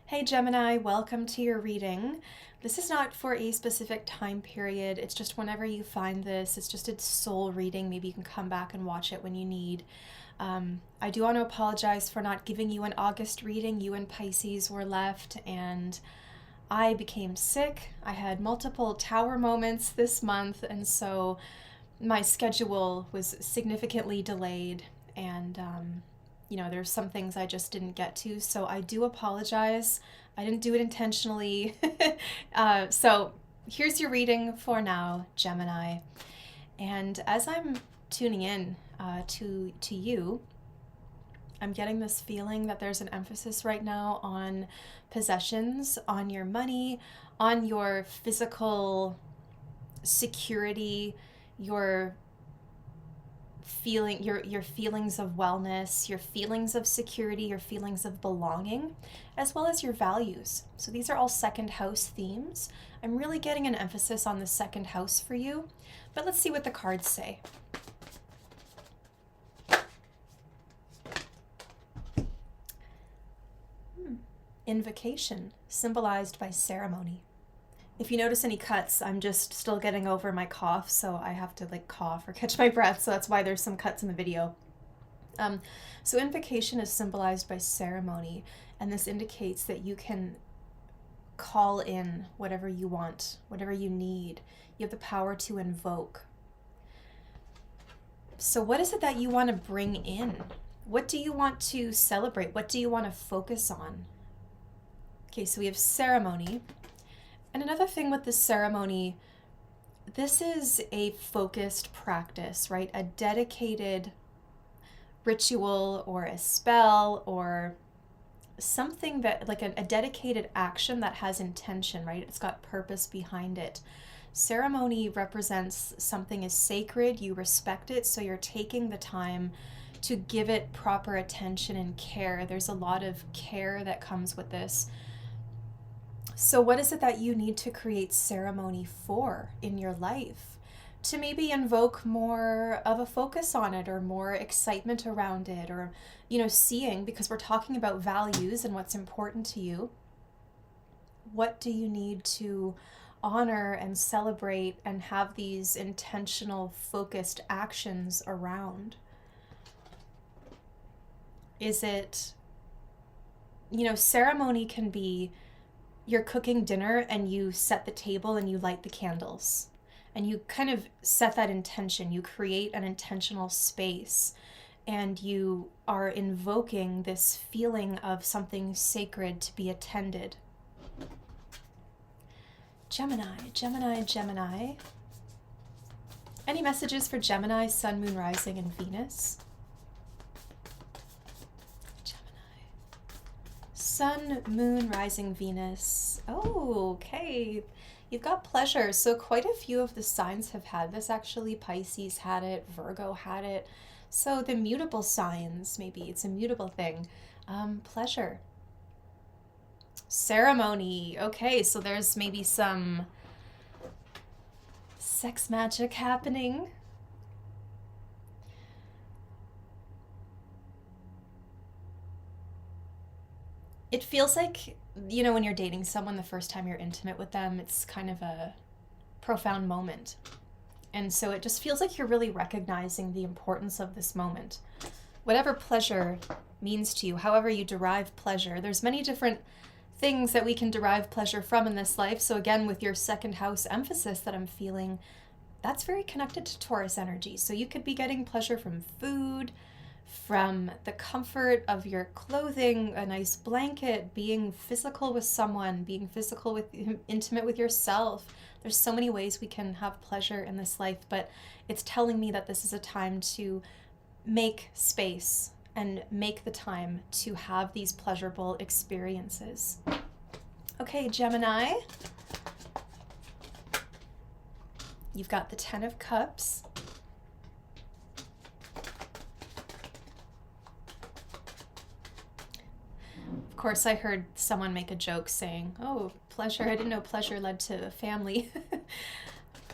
Hey Gemini, welcome to your reading. This is not for a specific time period. It's just whenever you find this, it's just a soul reading. Maybe you can come back and watch it when you need. I do want to apologize for not giving you an August reading. You and Pisces were left, and I became sick. I had multiple tower moments this month, and so my schedule was significantly delayed, and there's some things I just didn't get to, so I do apologize. I didn't do it intentionally. So here's your reading for now, Gemini. And as I'm tuning in to you, I'm getting this feeling that there's an emphasis right now on possessions, on your money, on your physical security, your feelings of wellness, your feelings of security, your feelings of belonging, as well as your values. So these are all second house themes. I'm really getting an emphasis on the second house for you, but let's see what the cards say. Invocation, symbolized by ceremony. If you notice any cuts, I'm just still getting over my cough, so I have to cough or catch my breath, so that's why there's some cuts in the video. So invocation is symbolized by ceremony, and this indicates that you can call in whatever you want, whatever you need. You have the power to invoke. So what is it that you want to bring in? What do you want to celebrate? What do you want to focus on? Okay, so we have ceremony. And another thing with this ceremony, this is a focused practice, right? A dedicated ritual or a spell or something that, like a dedicated action that has intention, right? It's got purpose behind it. Ceremony represents something as sacred, you respect it, so you're taking the time to give it proper attention and care. There's a lot of care that comes with this. So what is it that you need to create ceremony for in your life? To maybe invoke more of a focus on it, or more excitement around it, or, seeing, because we're talking about values and what's important to you. What do you need to honor and celebrate and have these intentional, focused actions around? Is it, ceremony can be you're cooking dinner and you set the table and you light the candles and you kind of set that intention. You create an intentional space and you are invoking this feeling of something sacred to be attended. Gemini, Gemini, Gemini. Any messages for Gemini, Sun, Moon, Rising, and Venus? Sun, Moon, Rising, Venus. Oh, okay. You've got pleasure. So quite a few of the signs have had this actually. Pisces had it, Virgo had it. So the mutable signs, maybe it's a mutable thing. Pleasure. Ceremony. Okay, so there's maybe some sex magic happening. It feels like, when you're dating someone, the first time you're intimate with them, it's kind of a profound moment. And so it just feels like you're really recognizing the importance of this moment. Whatever pleasure means to you, however you derive pleasure, there's many different things that we can derive pleasure from in this life. So again, with your second house emphasis that I'm feeling, that's very connected to Taurus energy. So you could be getting pleasure from food, from the comfort of your clothing, a nice blanket, being physical with someone, being intimate with yourself. There's so many ways we can have pleasure in this life, but it's telling me that this is a time to make space and make the time to have these pleasurable experiences. Okay, Gemini. You've got the Ten of Cups. Of course, I heard someone make a joke saying, oh, pleasure, I didn't know pleasure led to family.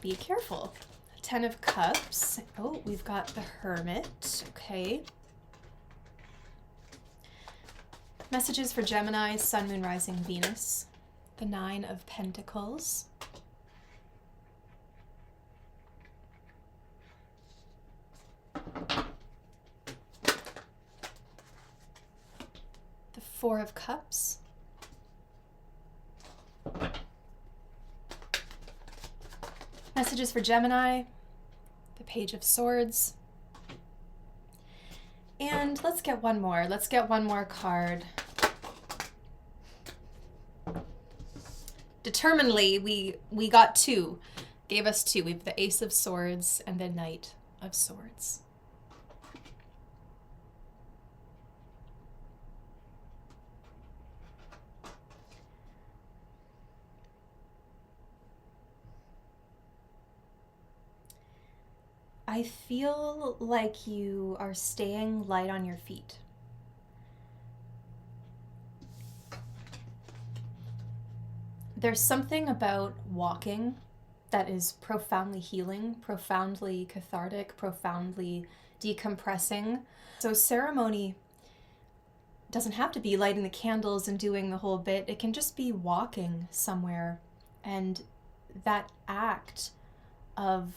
Be careful. Ten of Cups. Oh, we've got the Hermit. Okay. Messages for Gemini, Sun, Moon, Rising, Venus. The Nine of Pentacles. The Four of Cups. Messages for Gemini, the Page of Swords. And let's get one more. Let's get one more card. Determinedly, we got two. Gave us two. We have the Ace of Swords and the Knight of Swords. I feel like you are staying light on your feet. There's something about walking that is profoundly healing, profoundly cathartic, profoundly decompressing. So ceremony doesn't have to be lighting the candles and doing the whole bit. It can just be walking somewhere. And that act of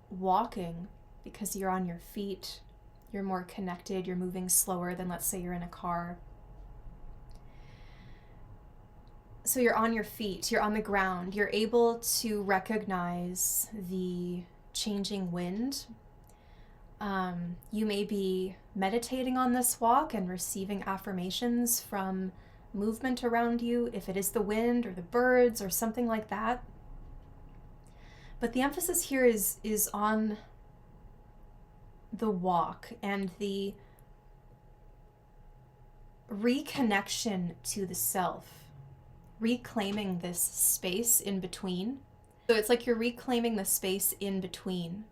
walking, because you're on your feet, you're more connected, you're moving slower than, let's say, you're in a car. So you're on your feet, you're on the ground, you're able to recognize the changing wind. You may be meditating on this walk and receiving affirmations from movement around you, if it is the wind or the birds or something like that. But the emphasis here is on the walk and the reconnection to the self, reclaiming this space in between. So it's like you're reclaiming the space in between.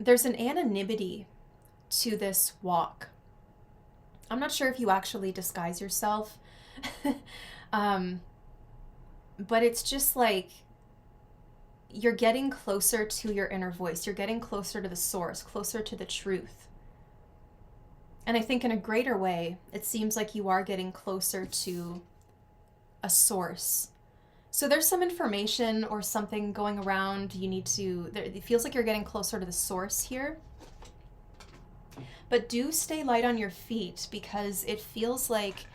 There's an anonymity to this walk. I'm not sure if you actually disguise yourself, but it's just like you're getting closer to your inner voice. You're getting closer to the source, closer to the truth. And I think in a greater way, it seems like you are getting closer to a source. So there's some information or something going around. It feels like you're getting closer to the source here. But do stay light on your feet, because it feels like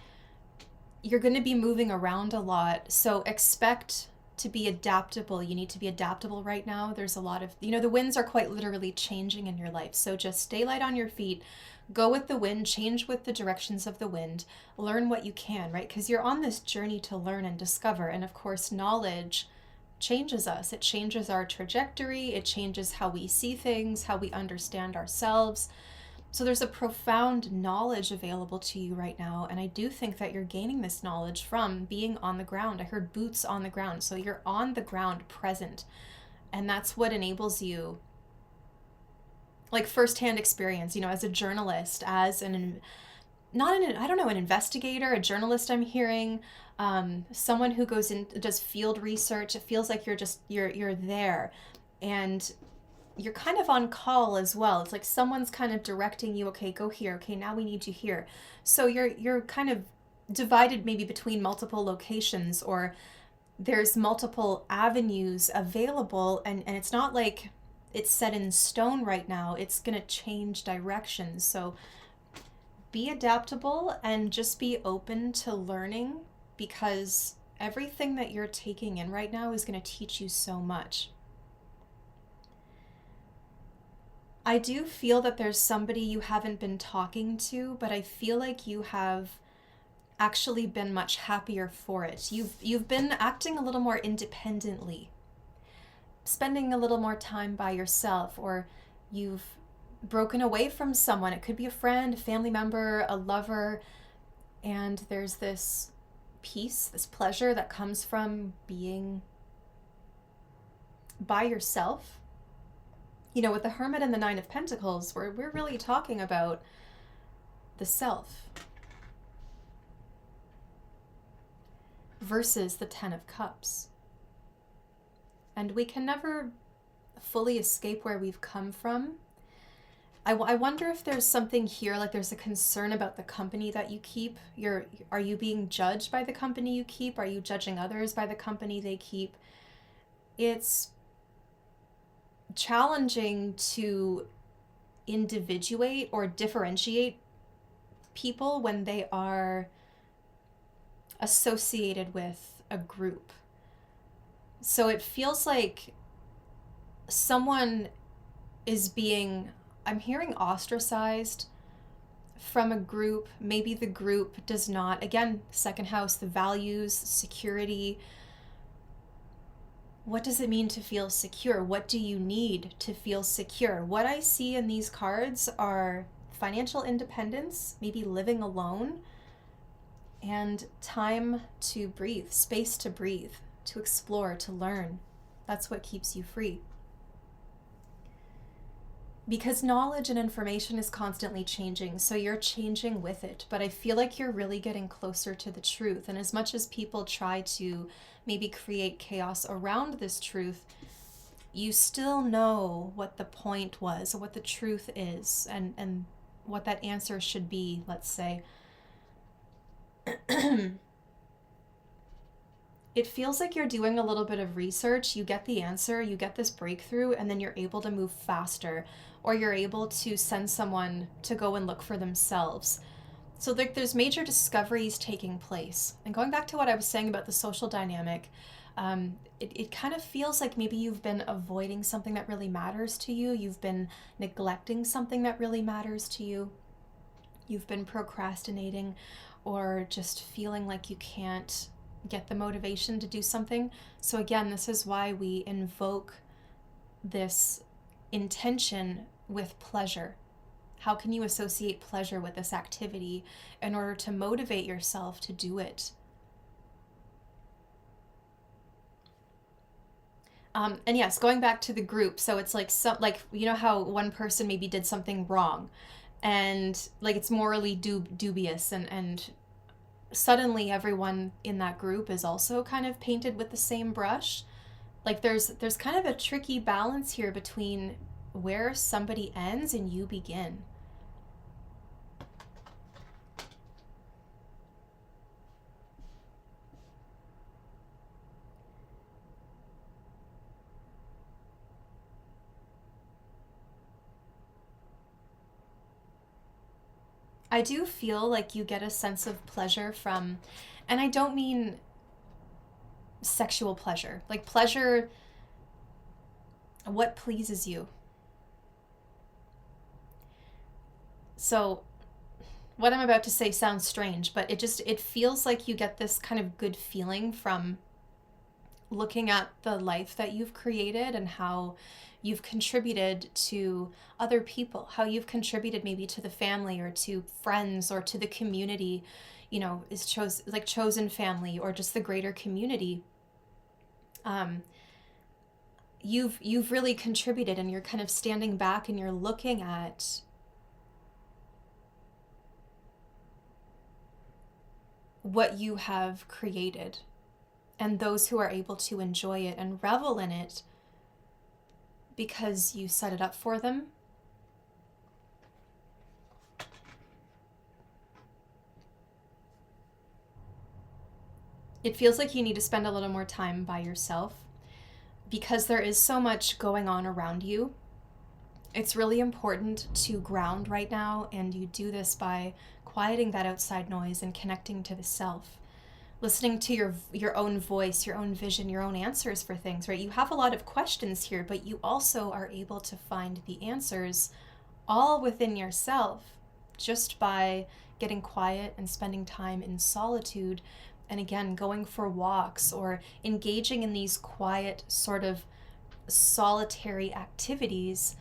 you're going to be moving around a lot. So expect to be adaptable. You need to be adaptable right now. There's a lot of, the winds are quite literally changing in your life. So just stay light on your feet. Go with the wind, change with the directions of the wind, learn what you can, right? Because you're on this journey to learn and discover. And of course, knowledge changes us. It changes our trajectory. It changes how we see things, how we understand ourselves. So there's a profound knowledge available to you right now. And I do think that you're gaining this knowledge from being on the ground. I heard boots on the ground. So you're on the ground, present. And that's what enables you, like firsthand experience, as a journalist, as an investigator, a journalist I'm hearing, someone who goes in, does field research. It feels like you're there. And you're kind of on call as well. It's like someone's kind of directing you, okay, go here. Okay, now we need you here. So you're kind of divided maybe between multiple locations, or there's multiple avenues available, and it's not like it's set in stone right now. It's going to change directions. So be adaptable and just be open to learning, because everything that you're taking in right now is going to teach you so much. I do feel that there's somebody you haven't been talking to, but I feel like you have actually been much happier for it. You've been acting a little more independently, spending a little more time by yourself, or you've broken away from someone. It could be a friend, a family member, a lover, and there's this peace, this pleasure that comes from being by yourself. With the Hermit and the Nine of Pentacles, we're really talking about the self versus the Ten of Cups. And we can never fully escape where we've come from. I wonder if there's something here, like there's a concern about the company that you keep. Are you being judged by the company you keep? Are you judging others by the company they keep? It's challenging to individuate or differentiate people when they are associated with a group. So it feels like someone is being, I'm hearing ostracized from a group. Maybe the group does not, again, second house, the values, security. What does it mean to feel secure? What do you need to feel secure? What I see in these cards are financial independence, maybe living alone, and time to breathe, space to breathe, to explore, to learn. That's what keeps you free. Because knowledge and information is constantly changing, so you're changing with it. But I feel like you're really getting closer to the truth. And as much as people try to maybe create chaos around this truth, you still know what the point was, or what the truth is, and what that answer should be, let's say. It feels like you're doing a little bit of research, you get the answer, you get this breakthrough, and then you're able to move faster, or you're able to send someone to go and look for themselves. So there's major discoveries taking place. And going back to what I was saying about the social dynamic, it kind of feels like maybe you've been avoiding something that really matters to you. You've been neglecting something that really matters to you. You've been procrastinating, or just feeling like you can't get the motivation to do something. So again, this is why we invoke this intention with pleasure. How can you associate pleasure with this activity in order to motivate yourself to do it? And yes, going back to the group, so it's like you know how one person maybe did something wrong, and like it's morally dubious, and suddenly everyone in that group is also kind of painted with the same brush. Like there's kind of a tricky balance here between where somebody ends and you begin. I do feel like you get a sense of pleasure from, and I don't mean sexual pleasure, like pleasure, what pleases you. So what I'm about to say sounds strange, but it feels like you get this kind of good feeling from looking at the life that you've created and how you've contributed to other people, how you've contributed maybe to the family or to friends or to the community, you know, is chosen family or just the greater community. You've really contributed, and you're kind of standing back and you're looking at what you have created, and those who are able to enjoy it and revel in it because you set it up for them. It feels like you need to spend a little more time by yourself because there is so much going on around you. It's really important to ground right now, and you do this by quieting that outside noise and connecting to the self. Listening to your own voice, your own vision, your own answers for things, right? You have a lot of questions here, but you also are able to find the answers all within yourself just by getting quiet and spending time in solitude. And again, going for walks or engaging in these quiet sort of solitary activities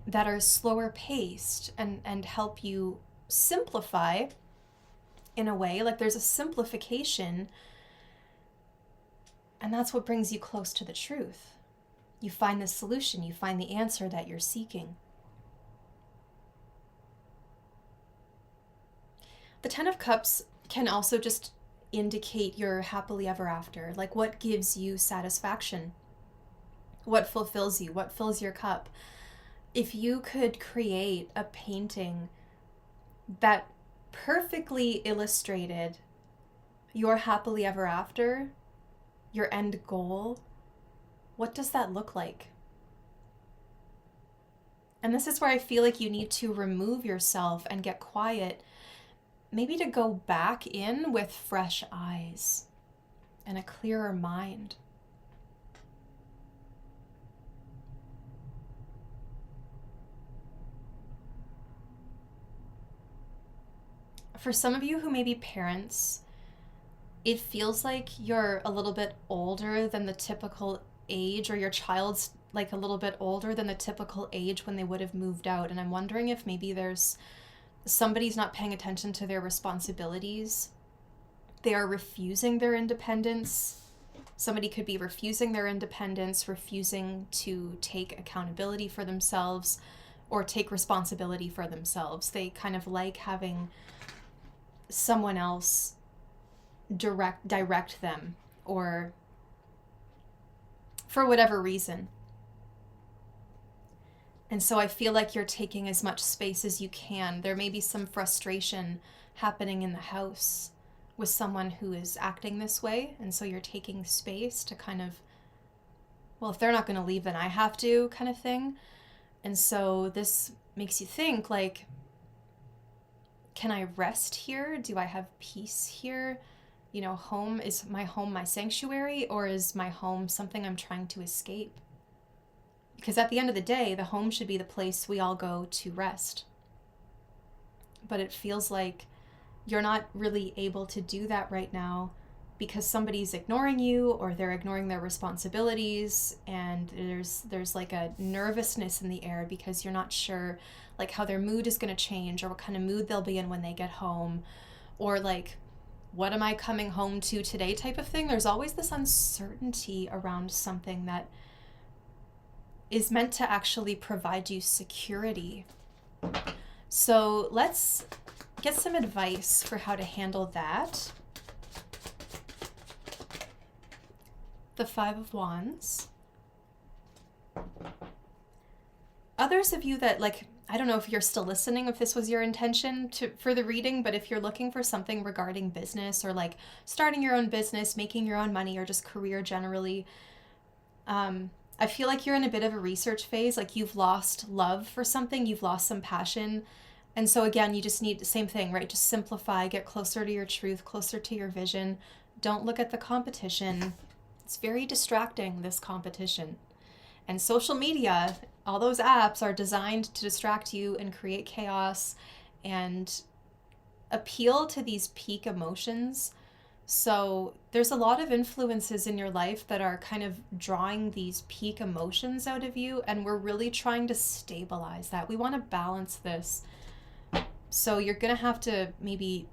that are slower paced and help you simplify in a way. Like there's a simplification, and that's what brings you close to the truth. You find the solution, you find the answer that you're seeking. The Ten of Cups can also just indicate your happily ever after, like what gives you satisfaction, what fulfills you, what fills your cup. if you could create a painting that perfectly illustrated your happily ever after, your end goal, what does that look like? And this is where I feel like you need to remove yourself and get quiet, maybe to go back in with fresh eyes and a clearer mind. For some of you who may be parents, it feels like you're a little bit older than the typical age, or your child's like a little bit older than the typical age when they would have moved out. And I'm wondering if maybe there's somebody's not paying attention to their responsibilities. They are refusing their independence. Somebody could be refusing their independence, refusing to take accountability for themselves or take responsibility for themselves. They kind of like having someone else direct them, or for whatever reason. And so I feel like you're taking as much space as you can. There may be some frustration happening in the house with someone who is acting this way, and so you're taking space to kind of, well, if they're not going to leave, then I have to, kind of thing. And so this makes you think, like, can I rest here? Do I have peace here? You know, is my home my sanctuary, or is my home something I'm trying to escape? Because at the end of the day, the home should be the place we all go to rest. But it feels like you're not really able to do that right now because somebody's ignoring you, or they're ignoring their responsibilities, and there's like a nervousness in the air because you're not sure like how their mood is going to change, or what kind of mood they'll be in when they get home, or like, what am I coming home to today type of thing. There's always this uncertainty around something that is meant to actually provide you security. So let's get some advice for how to handle that. The Five of Wands. Others of you that, like, I don't know if you're still listening, if this was your intention for the reading, but if you're looking for something regarding business, or like starting your own business, making your own money, or just career generally, I feel like you're in a bit of a research phase. Like, you've lost love for something, you've lost some passion. And so again, you just need the same thing, right? Just simplify, get closer to your truth, closer to your vision. Don't look at the competition. It's very distracting, this competition. And social media, all those apps are designed to distract you and create chaos and appeal to these peak emotions. So there's a lot of influences in your life that are kind of drawing these peak emotions out of you, and we're really trying to stabilize that. We want to balance this. So you're going to have to maybe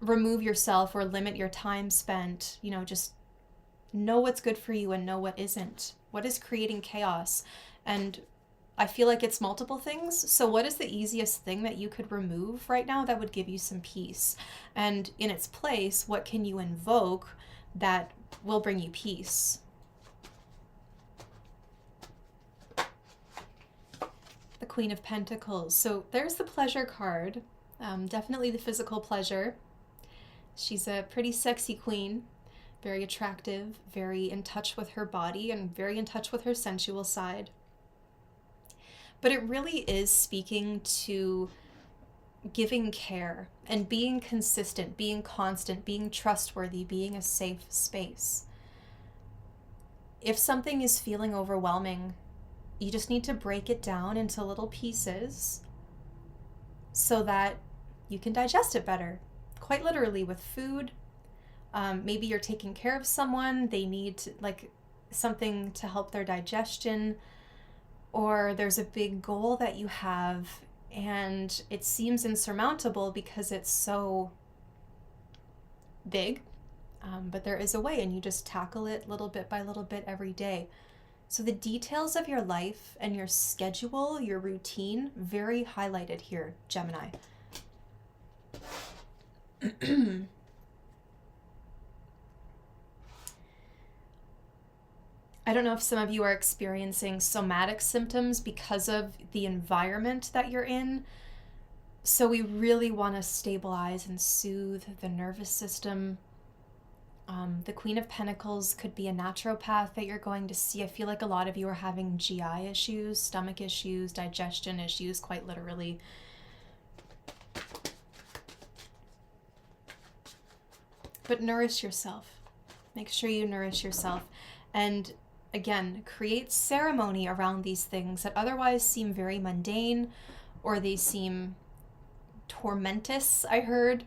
remove yourself or limit your time spent, you know, just know what's good for you and know what isn't. What is creating chaos? And I feel like it's multiple things. So what is the easiest thing that you could remove right now that would give you some peace? And in its place, what can you invoke that will bring you peace? The Queen of Pentacles. So there's the pleasure card. Definitely the physical pleasure. She's a pretty sexy queen. Very attractive, very in touch with her body, and very in touch with her sensual side. But it really is speaking to giving care and being consistent, being constant, being trustworthy, being a safe space. If something is feeling overwhelming, you just need to break it down into little pieces so that you can digest it better. Quite literally with food. Maybe you're taking care of someone, they need like something to help their digestion, or there's a big goal that you have and it seems insurmountable because it's so big, but there is a way, and you just tackle it little bit by little bit every day. So the details of your life and your schedule, your routine, very highlighted here, Gemini. I don't know if some of you are experiencing somatic symptoms because of the environment that you're in. So we really want to stabilize and soothe the nervous system. The Queen of Pentacles could be a naturopath that you're going to see. I feel like a lot of you are having GI issues, stomach issues, digestion issues, quite literally. But nourish yourself. Make sure you nourish yourself. And again, create ceremony around these things that otherwise seem very mundane, or they seem tormentous, I heard.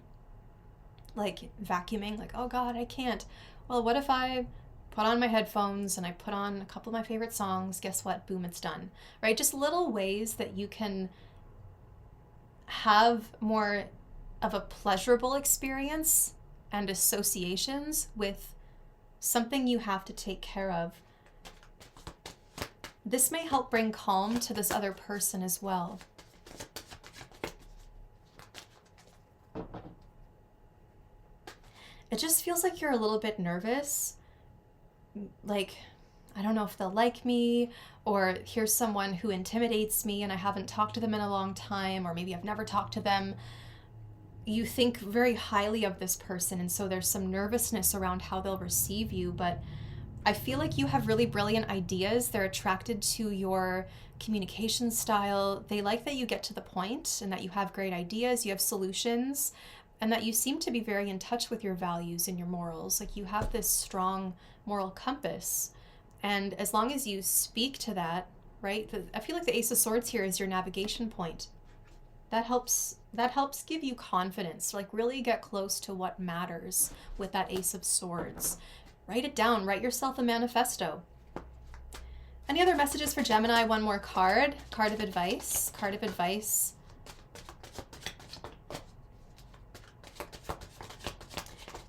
Like vacuuming, like, oh God, I can't. Well, what if I put on my headphones and I put on a couple of my favorite songs? Guess what? Boom, it's done. Right? Just little ways that you can have more of a pleasurable experience and associations with something you have to take care of. This may help bring calm to this other person as well. It just feels like you're a little bit nervous. Like, I don't know if they'll like me, or here's someone who intimidates me and I haven't talked to them in a long time, or maybe I've never talked to them. You think very highly of this person, and so there's some nervousness around how they'll receive you, but I feel like you have really brilliant ideas. They're attracted to your communication style. They like that you get to the point and that you have great ideas, you have solutions, and that you seem to be very in touch with your values and your morals. Like, you have this strong moral compass. And as long as you speak to that, right? I feel like the Ace of Swords here is your navigation point. That helps give you confidence, like really get close to what matters with that Ace of Swords. Write it down, write yourself a manifesto. Any other messages for Gemini? One more card of advice, card of advice.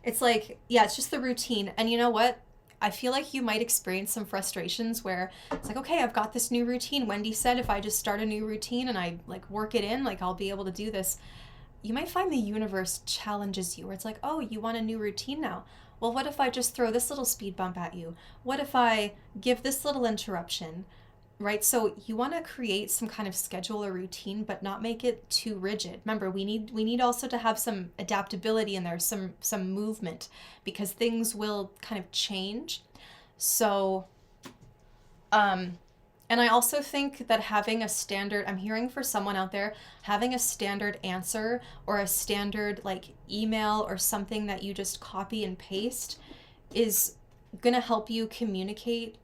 It's like, yeah, it's just the routine. And you know what? I feel like you might experience some frustrations where it's like, okay, I've got this new routine. Wendy said if I just start a new routine and I like work it in, like I'll be able to do this. You might find the universe challenges you, where it's like, oh, you want a new routine now? Well, what if I just throw this little speed bump at you? What if I give this little interruption? Right? So you want to create some kind of schedule or routine, but not make it too rigid. Remember, we need also to have some adaptability in there, some movement, because things will kind of change. So, and I also think that having a standard, I'm hearing for someone out there, having a standard answer or a standard like email or something that you just copy and paste is going to help you communicate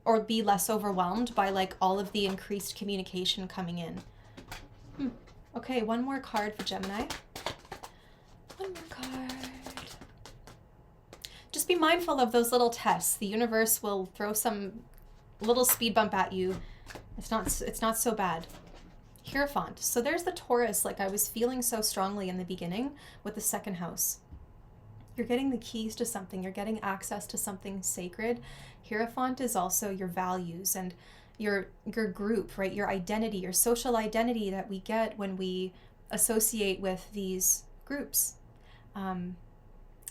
or be less overwhelmed by like all of the increased communication coming in. Okay, one more card for Gemini. One more card. Just be mindful of those little tests. The universe will throw some little speed bump at you. It's not so bad. Hierophant. So there's the Taurus, like I was feeling so strongly in the beginning with the second house. You're getting the keys to something. You're getting access to something sacred. Hierophant is also your values and your group, right? Your identity, your social identity that we get when we associate with these groups.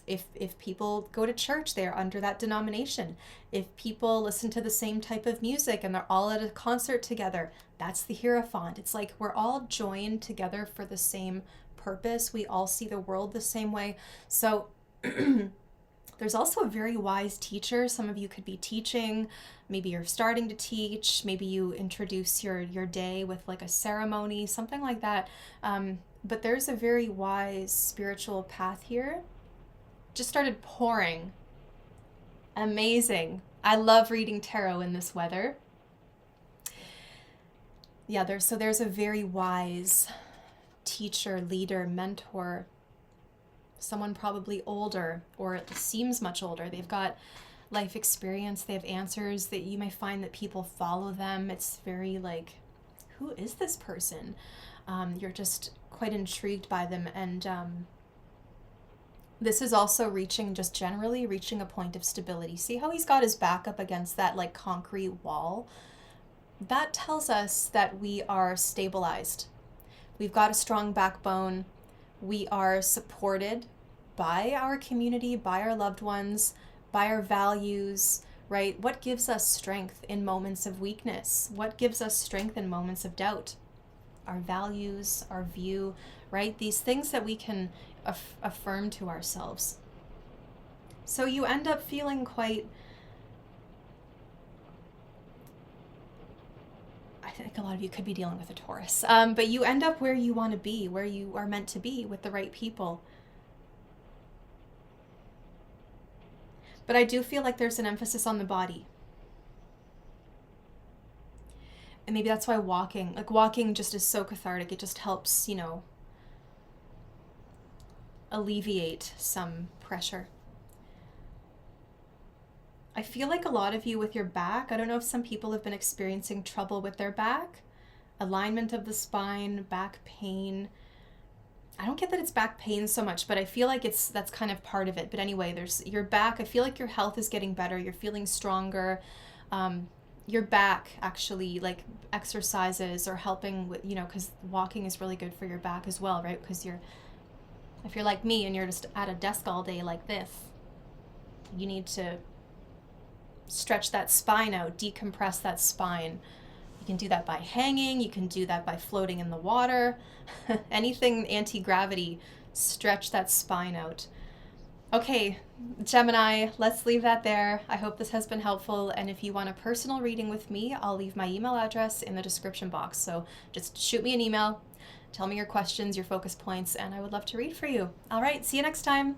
If people go to church, they are under that denomination. If people listen to the same type of music and they're all at a concert together, that's the Hierophant. It's like we're all joined together for the same purpose. We all see the world the same way. So there's also a very wise teacher. Some of you could be teaching. Maybe you're starting to teach. Maybe you introduce your day with like a ceremony, something like that. But there's a very wise spiritual path here. Just started pouring. Amazing. I love reading tarot in this weather. Yeah, there's a very wise teacher, leader, mentor, someone probably older, or it seems much older. They've got life experience, they have answers that you may find that people follow them. It's very like, who is this person? You're just quite intrigued by them. And this is also generally reaching a point of stability. See how he's got his back up against that like concrete wall? That tells us that we are stabilized. We've got a strong backbone. We are supported by our community, by our loved ones. by our values, right? What gives us strength in moments of weakness? What gives us strength in moments of doubt? Our values, our view, right? These things that we can affirm to ourselves. So you end up feeling quite, I think a lot of you could be dealing with a Taurus, but you end up where you want to be, where you are meant to be with the right people. But I do feel like there's an emphasis on the body. And maybe that's why walking just is so cathartic. It just helps, you know, alleviate some pressure. I feel like a lot of you with your back, I don't know if some people have been experiencing trouble with their back, alignment of the spine, back pain. I don't get that it's back pain so much, but I feel like that's kind of part of it. But anyway, there's your back. I feel like your health is getting better. You're feeling stronger. Your back actually, like exercises are helping with, you know, because walking is really good for your back as well, right? Because if you're like me and you're just at a desk all day like this, you need to stretch that spine out, decompress that spine. You can do that by hanging, you can do that by floating in the water, anything anti-gravity, stretch that spine out. Okay, Gemini, let's leave that there. I hope this has been helpful, and if you want a personal reading with me, I'll leave my email address in the description box. So just shoot me an email, tell me your questions, your focus points, and I would love to read for you. All right, see you next time.